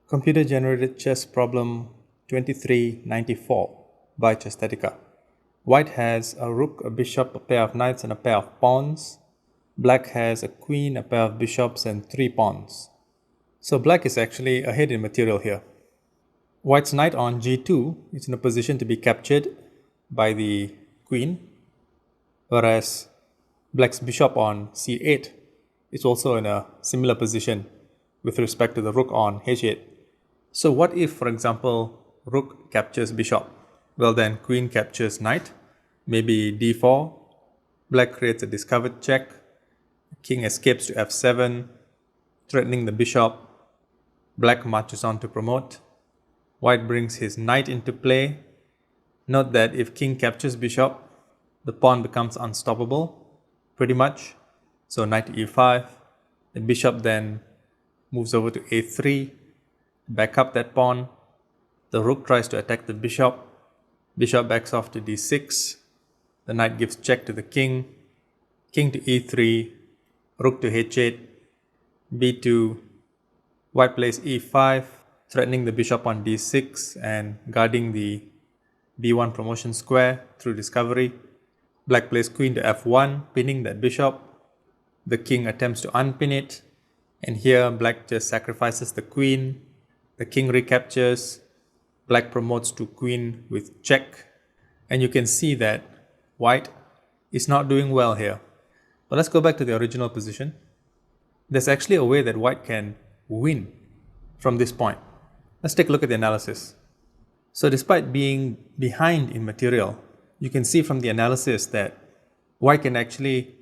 Computer-generated chess problem 2394 by Chesthetica. White has a rook, a bishop, a pair of knights, and a pair of pawns. Black has a queen, a pair of bishops, and 3 pawns. So black is actually ahead in material here. White's knight on g2 is in a position to be captured by the queen, whereas black's bishop on c8 is also in a similar position with respect to the rook on h8. So what if, for example, rook captures bishop? Well, then queen captures knight, maybe d4, black creates a discovered check, king escapes to f7, threatening the bishop, black marches on to promote, white brings his knight into play. Note that if king captures bishop, the pawn becomes unstoppable, pretty much. So knight to e5, the bishop then moves over to a3, back up that pawn. The rook tries to attack the bishop. Bishop backs off to d6. The knight gives check to the king. King to e3. Rook to h8. b2. White plays e5, threatening the bishop on d6 and guarding the b1 promotion square through discovery. Black plays queen to f1, pinning that bishop. The king attempts to unpin it. And here black just sacrifices the queen. The king recaptures, black promotes to queen with check, and you can see that white is not doing well here. But let's go back to the original position. There's actually a way that white can win from this point. Let's take a look at the analysis. So despite being behind in material, you can see from the analysis that white can actually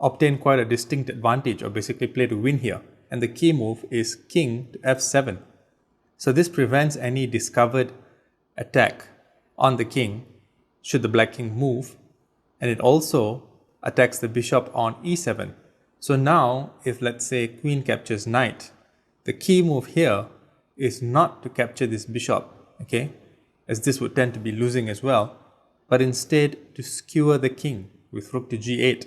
obtain quite a distinct advantage, or basically play to win here. And the key move is king to f7. So this prevents any discovered attack on the king should the black king move, and it also attacks the bishop on e7. So now if, let's say, queen captures knight, the key move here is not to capture this bishop, okay, as this would tend to be losing as well, but instead to skewer the king with rook to g8.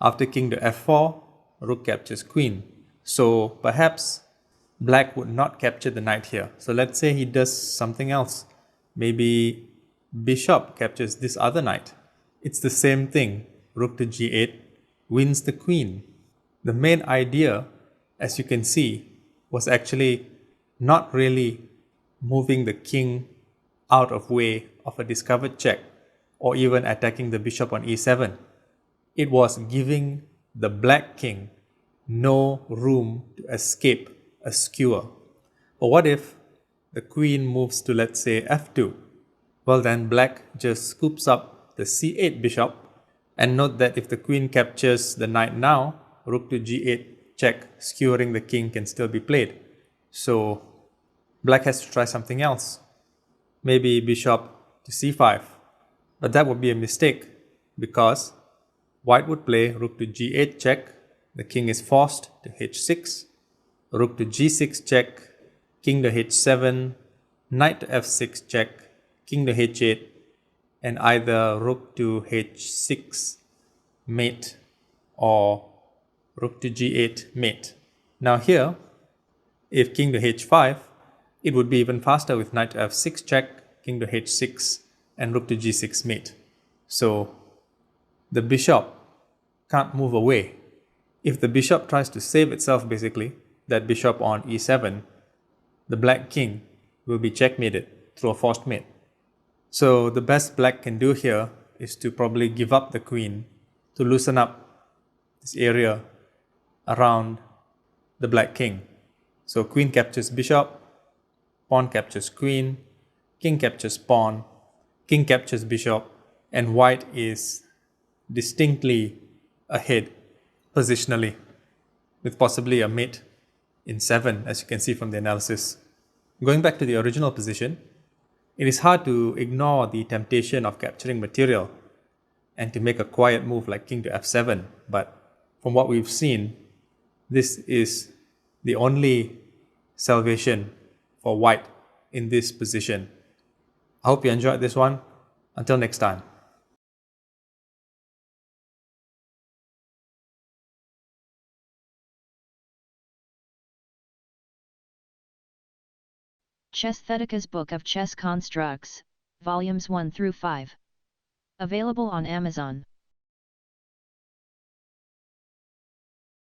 After king to f4, rook captures queen. So perhaps black would not capture the knight here. So let's say he does something else. Maybe bishop captures this other knight. It's the same thing. Rook to g8 wins the queen. The main idea, as you can see, was actually not really moving the king out of way of a discovered check or even attacking the bishop on e7. It was giving the black king no room to escape a skewer. But what if the queen moves to, let's say, f2? Well, then black just scoops up the c8 bishop, and note that if the queen captures the knight now, rook to g8 check, skewering the king can still be played. So black has to try something else. Maybe bishop to c5. But that would be a mistake, because white would play rook to g8 check, the king is forced to h6, rook to g6 check, king to h7, knight to f6 check, king to h8, and either rook to h6 mate or rook to g8 mate. Now here, if king to h5, it would be even faster with knight to f6 check, king to h6, and rook to g6 mate. So the bishop can't move away. If the bishop tries to save itself, basically, that bishop on e7, the black king will be checkmated through a forced mate. So the best black can do here is to probably give up the queen to loosen up this area around the black king. So queen captures bishop, pawn captures queen, king captures pawn, king captures bishop, and white is distinctly ahead positionally, with possibly a mate in 7, as you can see from the analysis. Going back to the original position, it is hard to ignore the temptation of capturing material and to make a quiet move like king to f7, but from what we've seen, this is the only salvation for white in this position. I hope you enjoyed this one. Until next time. Chesthetica's Book of Chess Constructs, Volumes 1 through 5. Available on Amazon.